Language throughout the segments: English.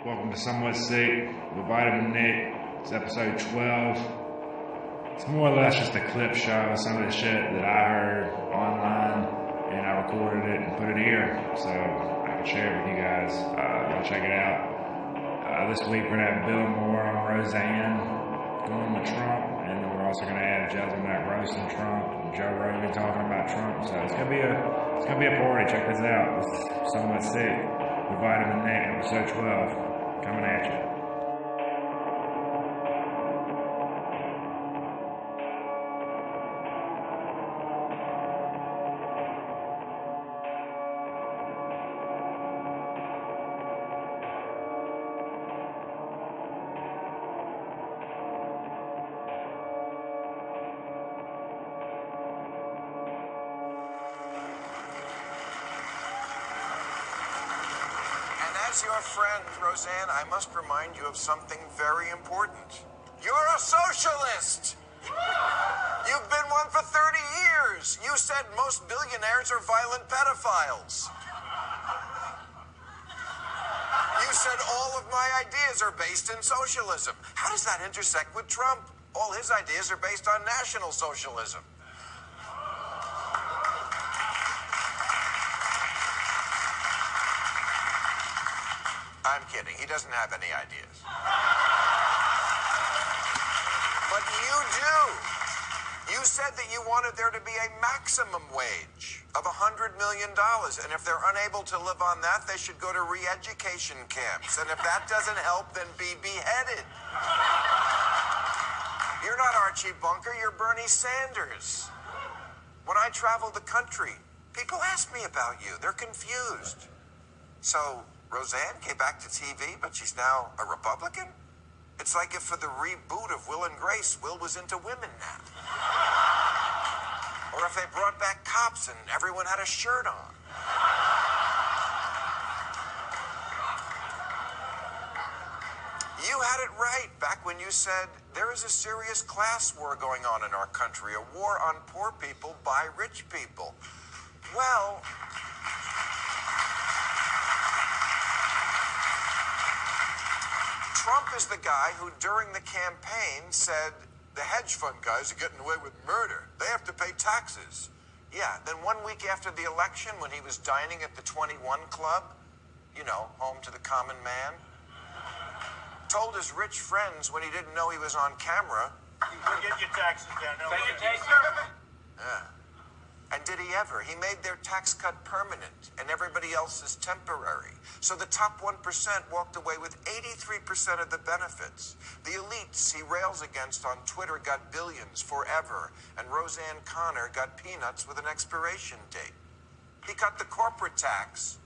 Welcome to Somewhat Sick with Vitamin Nick. It's episode 12. It's more or less just a clip show of some of the shit that I heard online, and I recorded it and put it here so I can share it with you guys. Y'all check it out. This week we're going to have Bill Moore on Roseanne going with Trump, and then we're also going to have Jasmine Mack roasting Trump and Joe Rogan talking about Trump. So it's gonna be a party. Check this out. This is Somewhat Sick with Vitamin Nick, episode 12, coming at you. As your friend, Roseanne, I must remind you of something very important. You're a socialist! You've been one for 30 years. You said most billionaires are violent pedophiles. You said all of my ideas are based in socialism. How does that intersect with Trump? All his ideas are based on National Socialism. I'm kidding. He doesn't have any ideas. But you do. You said that you wanted there to be a maximum wage of $100 million. And if they're unable to live on that, they should go to re-education camps. And if that doesn't help, then be beheaded. You're not Archie Bunker. You're Bernie Sanders. When I travel the country, people ask me about you. They're confused. So Roseanne came back to TV, but she's now a Republican? It's like if for the reboot of Will and Grace, Will was into women now. Or if they brought back cops and everyone had a shirt on. You had it right back when you said there is a serious class war going on in our country, a war on poor people by rich people. Well, Trump is the guy who, during the campaign, said the hedge fund guys are getting away with murder. They have to pay taxes. Yeah, then 1 week after the election, when he was dining at the 21 Club, you know, home to the common man, told his rich friends when he didn't know he was on camera, get your taxes down. No, yeah. And did he ever? He made their tax cut permanent and everybody else's temporary. So the top 1% walked away with 83% of the benefits. The elites he rails against on Twitter got billions forever, and Roseanne Connor got peanuts with an expiration date. He cut the corporate tax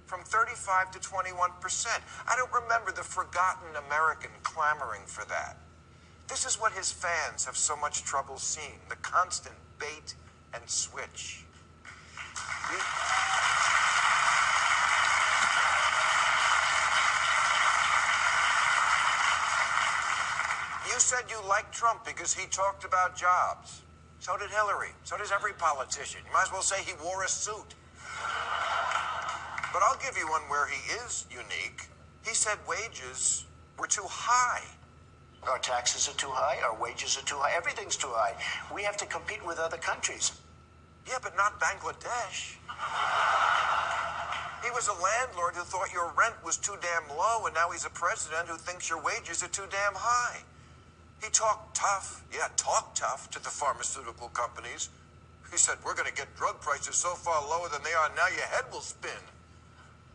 from 35 to 21%. I don't remember the forgotten American clamoring for that. This is what his fans have so much trouble seeing, the constant bait and switch. You said you liked Trump because he talked about jobs. So did Hillary. So does every politician. You might as well say he wore a suit. But I'll give you one where he is unique. He said wages were too high. Our taxes are too high, our wages are too high, everything's too high. We have to compete with other countries. Yeah, but not Bangladesh. He was a landlord who thought your rent was too damn low, and now he's a president who thinks your wages are too damn high. He talked tough, talk tough to the pharmaceutical companies. He said, we're going to get drug prices so far lower than they are now, your head will spin.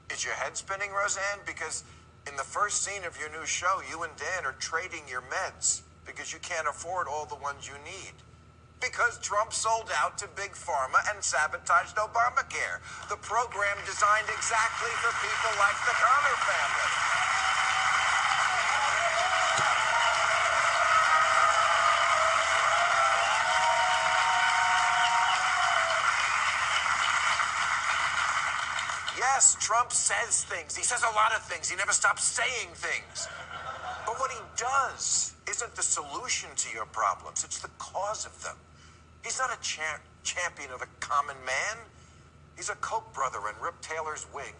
Is your head spinning, Roseanne? Because in the first scene of your new show, you and Dan are trading your meds because you can't afford all the ones you need. Because Trump sold out to Big Pharma and sabotaged Obamacare, the program designed exactly for people like the Connor family. Yes, Trump says things. He says a lot of things. He never stops saying things. But what he does isn't the solution to your problems. It's the cause of them. He's not a champion of the common man. He's a Koch brother in Rip Taylor's wig.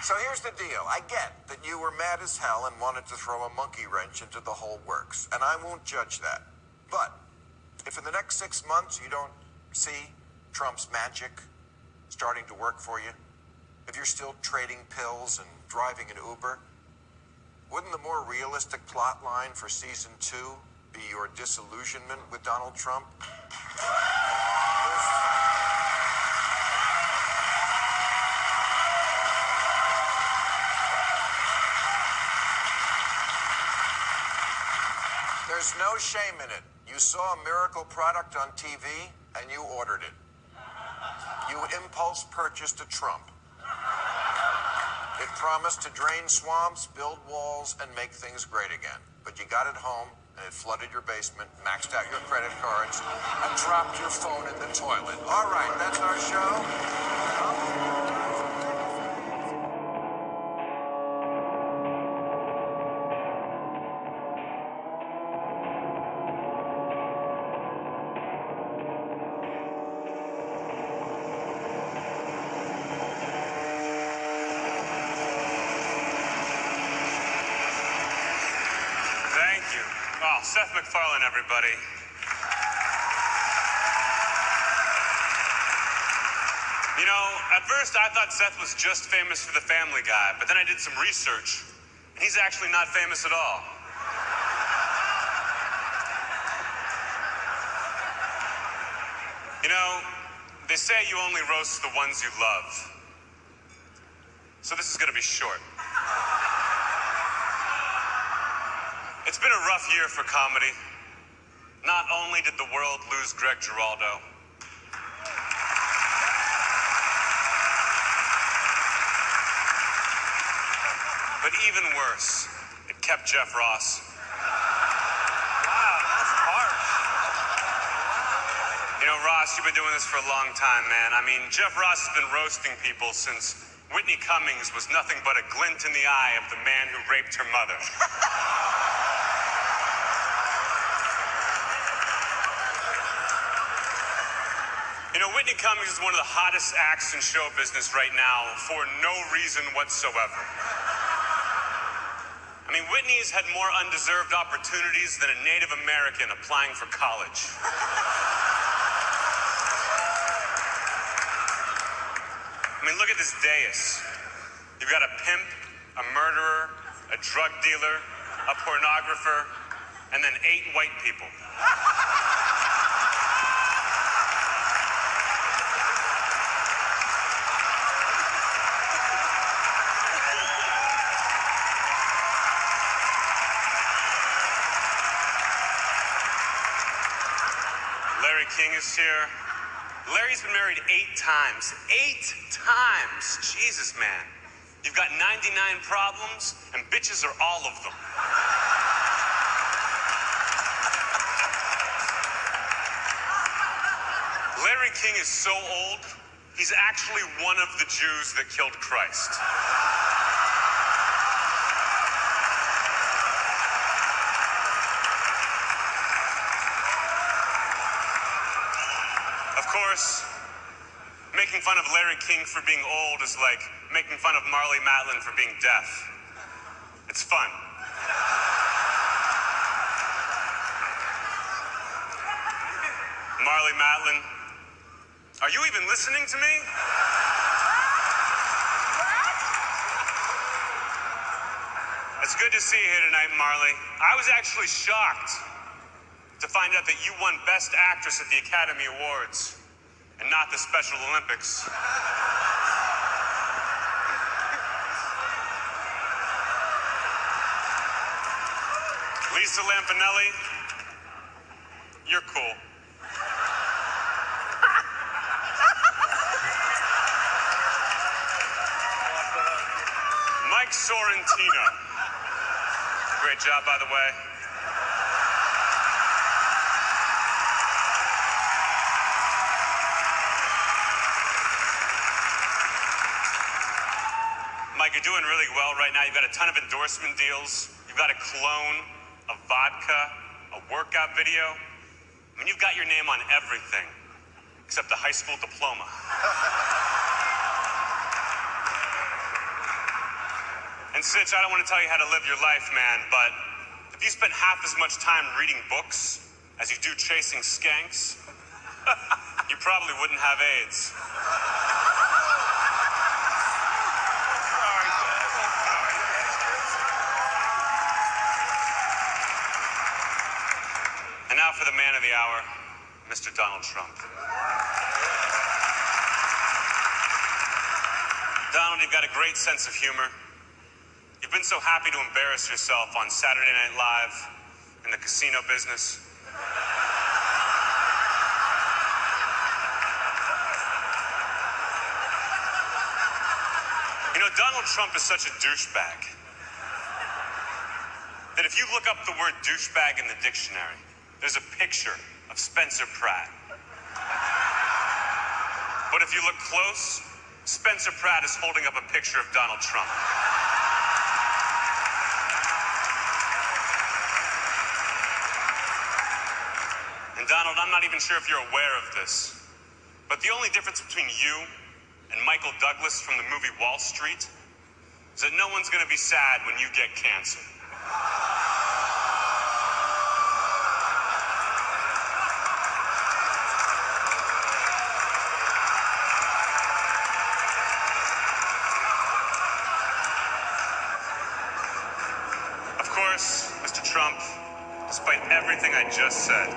So here's the deal. I get that you were mad as hell and wanted to throw a monkey wrench into the whole works, and I won't judge that. But if in the next 6 months you don't see Trump's magic starting to work for you, if you're still trading pills and driving an Uber, wouldn't the more realistic plot line for season 2 be your disillusionment with Donald Trump? There's no shame in it. You saw a miracle product on TV and you ordered it. You impulse purchased a Trump. It promised to drain swamps, build walls, and make things great again. But you got it home, and it flooded your basement, maxed out your credit cards, and dropped your phone in the toilet. All right, that's our show. Seth MacFarlane, everybody. You know, at first I thought Seth was just famous for The Family Guy, but then I did some research, and he's actually not famous at all. You know, they say you only roast the ones you love. So this is gonna be short. It's been a rough year for comedy. Not only did the world lose Greg Giraldo, but even worse, it kept Jeff Ross. Wow, that's harsh. You know, Ross, you've been doing this for a long time, man. I mean, Jeff Ross has been roasting people since Whitney Cummings was nothing but a glint in the eye of the man who raped her mother. You know, Whitney Cummings is one of the hottest acts in show business right now for no reason whatsoever. I mean, Whitney's had more undeserved opportunities than a Native American applying for college. I mean, look at this dais. You've got a pimp, a murderer, a drug dealer, a pornographer, and then 8 white people. Larry King is here. Larry's been married 8 times. 8 times! Jesus, man. You've got 99 problems, and bitches are all of them. Larry King is so old, he's actually one of the Jews that killed Christ. Of course, making fun of Larry King for being old is like making fun of Marlee Matlin for being deaf. It's fun. Marlee Matlin, are you even listening to me? It's good to see you here tonight, Marlee. I was actually shocked to find out that you won Best Actress at the Academy Awards and not the Special Olympics. Lisa Lampanelli, you're cool. Mike Sorrentino. Great job, by the way. Mike, you're doing really well right now. You've got a ton of endorsement deals. You've got a clone, a vodka, a workout video. I mean, you've got your name on everything except the high school diploma. And Sitch, I don't want to tell you how to live your life, man, but if you spent half as much time reading books as you do chasing skanks, you probably wouldn't have AIDS. And now for the man of the hour, Mr. Donald Trump. Donald, you've got a great sense of humor. You've been so happy to embarrass yourself on Saturday Night Live in the casino business. You know, Donald Trump is such a douchebag that if you look up the word douchebag in the dictionary, there's a picture of Spencer Pratt. But if you look close, Spencer Pratt is holding up a picture of Donald Trump. And Donald, I'm not even sure if you're aware of this, but the only difference between you and Michael Douglas from the movie Wall Street is that no one's going to be sad when you get cancer. Of course, Mr. Trump, despite everything I just said,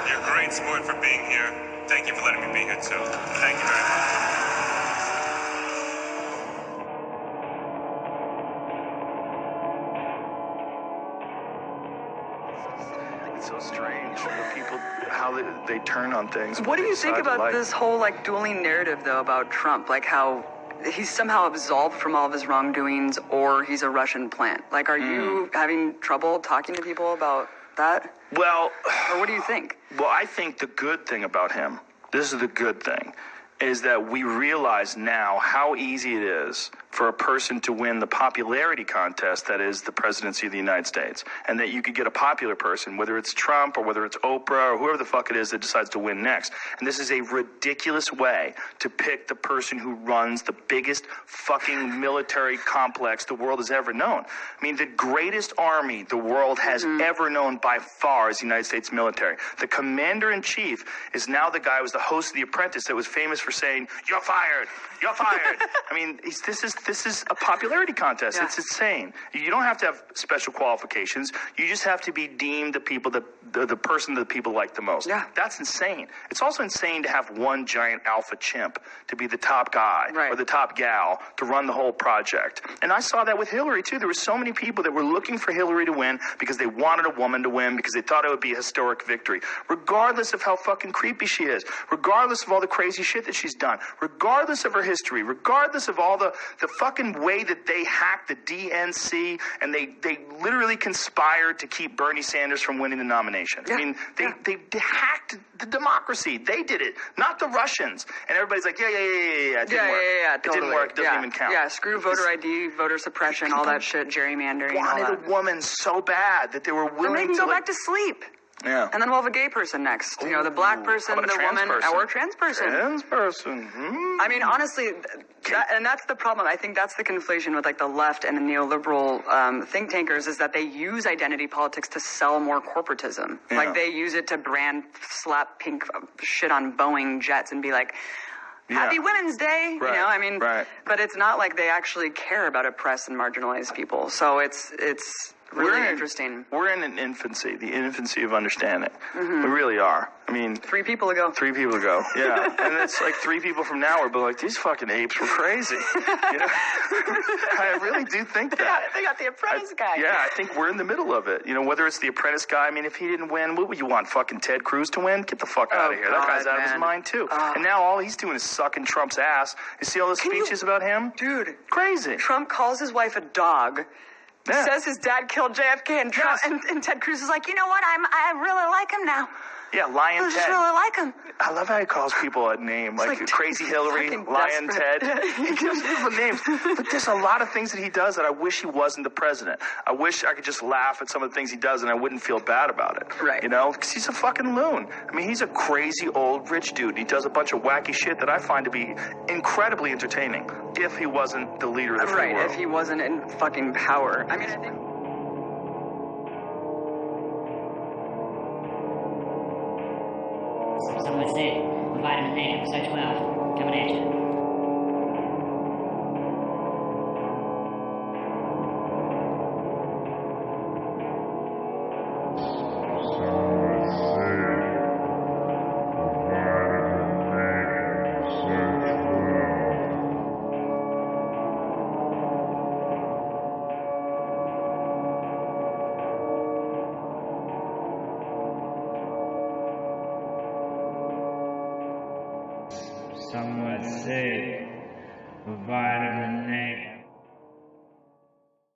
you're a great sport for being here. Thank you for letting me be here, too. Thank you very much. It's so strange people how they turn on things. What do you think about this whole like dueling narrative though about Trump? Like how he's somehow absolved from all of his wrongdoings, or he's a Russian plant. Like, are you having trouble talking to people about that? Well, or what do you think? Well, I think the good thing about him, this is the good thing, is that we realize now how easy it is for a person to win the popularity contest that is the presidency of the United States. And that you could get a popular person, whether it's Trump or whether it's Oprah or whoever the fuck it is that decides to win next. And this is a ridiculous way to pick the person who runs the biggest fucking military complex the world has ever known. I mean, the greatest army the world has ever known by far is the United States military. The commander-in-chief is now the guy who was the host of The Apprentice that was famous for saying, "You're fired, you're fired." I mean, this is a popularity contest. Yeah. It's insane. You don't have to have special qualifications. You just have to be deemed the person that the people like the most. Yeah. That's insane. It's also insane to have one giant alpha chimp to be the top guy or the top gal to run the whole project. And I saw that with Hillary, too. There were so many people that were looking for Hillary to win because they wanted a woman to win, because they thought it would be a historic victory, regardless of how fucking creepy she is, regardless of all the crazy shit that she's done, regardless of her history, regardless of all the fucking way that they hacked the DNC and they literally conspired to keep Bernie Sanders from winning the nomination. Yeah. I mean, they hacked the democracy. They did it, not the Russians. And everybody's like, yeah, it didn't work. Yeah, totally. It didn't work. It doesn't even count. Yeah, screw voter ID, voter suppression, all that shit, gerrymandering, all that. Wanted a woman so bad that they were willing to... And they can go back to sleep. Yeah. And then we'll have a gay person next. You know, the black person, the woman, or a trans person. Trans person. I mean, honestly, and that's the problem. I think that's the conflation with like the left and the neoliberal think tankers, is that they use identity politics to sell more corporatism. Yeah. Like they use it to brand slap pink shit on Boeing jets and be like, Happy Women's Day, you know, I mean, but it's not like they actually care about oppressed and marginalized people. So it's really interesting. We're in an infancy, the infancy of understanding. We really are. I mean... 3 people ago. 3 people ago, yeah. And it's like 3 people from now would be like, these fucking apes were crazy. You know? I really do think that. They got the Apprentice guy. Yeah, I think we're in the middle of it. You know, whether it's the Apprentice guy, I mean, if he didn't win, what would you want, fucking Ted Cruz to win? Get the fuck out of here. That guy's out of his mind, too. And now all he's doing is sucking Trump's ass. You see all the speeches about him? Dude. Crazy. Trump calls his wife a dog. Yeah. Says his dad killed JFK, and Trump, and Ted Cruz is like, you know what? I really like him now. Yeah, Lion I just Ted. really like him. I love how he calls people a name, like like Crazy Hillary, fucking Lion desperate. Ted. He gives people names. But there's a lot of things that he does that I wish he wasn't the president. I wish I could just laugh at some of the things he does and I wouldn't feel bad about it. Right. You know, because he's a fucking loon. I mean, he's a crazy old rich dude. He does a bunch of wacky shit that I find to be incredibly entertaining if he wasn't the leader of the free Right, world. if he wasn't in fucking power. I mean, I think... Some would say, Vitamin A, episode 12, coming at you. Some would say vitamin A